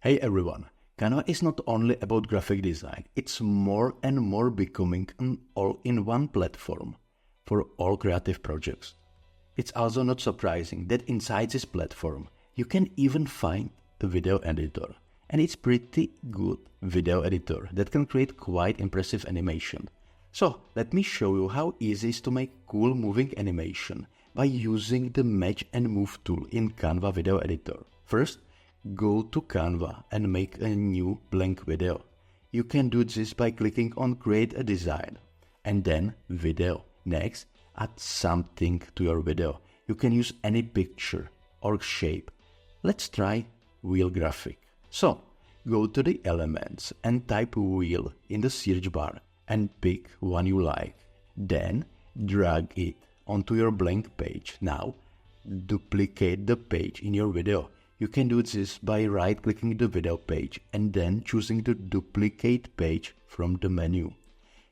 Hey everyone, Canva is not only about graphic design, it's more and more becoming an all-in-one platform for all creative projects. It's also not surprising that inside this platform you can even find the video editor. And it's pretty good video editor that can create quite impressive animation. So let me show you how easy it is to make cool moving animation by using the Match and Move tool in Canva Video Editor. First, go to Canva and make a new blank video. You can do this by clicking on Create a Design and then Video. Next, add something to your video. You can use any picture or shape. Let's try wheel graphic. So, go to the Elements and type wheel in the search bar and pick one you like. Then, drag it onto your blank page. Now, duplicate the page in your video. You can do this by right-clicking the video page and then choosing the duplicate page from the menu.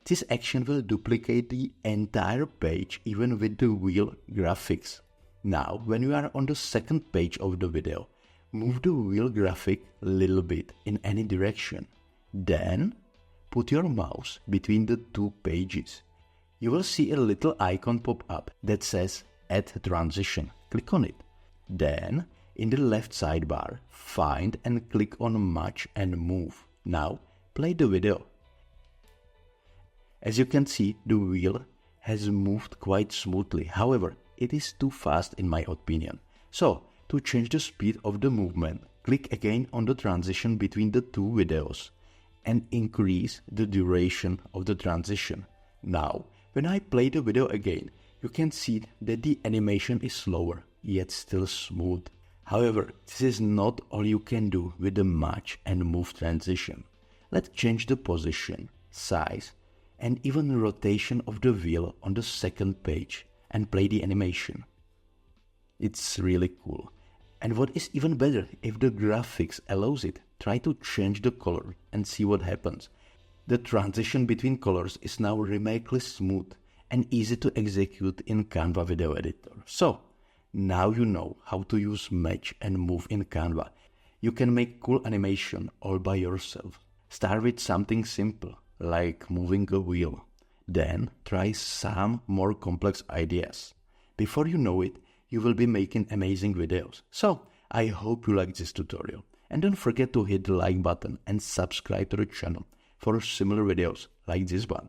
This action will duplicate the entire page even with the wheel graphics. Now, when you are on the second page of the video, move the wheel graphic a little bit in any direction. Then, put your mouse between the two pages. You will see a little icon pop up that says Add Transition. Click on it. Then, in the left sidebar, find and click on Match and Move. Now, play the video. As you can see, the wheel has moved quite smoothly. However, it is too fast in my opinion. So, to change the speed of the movement, click again on the transition between the two videos and increase the duration of the transition. Now, when I play the video again, you can see that the animation is slower, yet still smooth. However, this is not all you can do with the Match and Move transition. Let's change the position, size, and even rotation of the wheel on the second page and play the animation. It's really cool. And what is even better, if the graphics allows it, try to change the color and see what happens. The transition between colors is now remarkably smooth and easy to execute in Canva Video Editor. So, now you know how to use Match and Move in Canva. You can make cool animation all by yourself. Start with something simple, like moving a wheel. Then try some more complex ideas. Before you know it, you will be making amazing videos. So, I hope you like this tutorial. And don't forget to hit the like button and subscribe to the channel for similar videos like this one.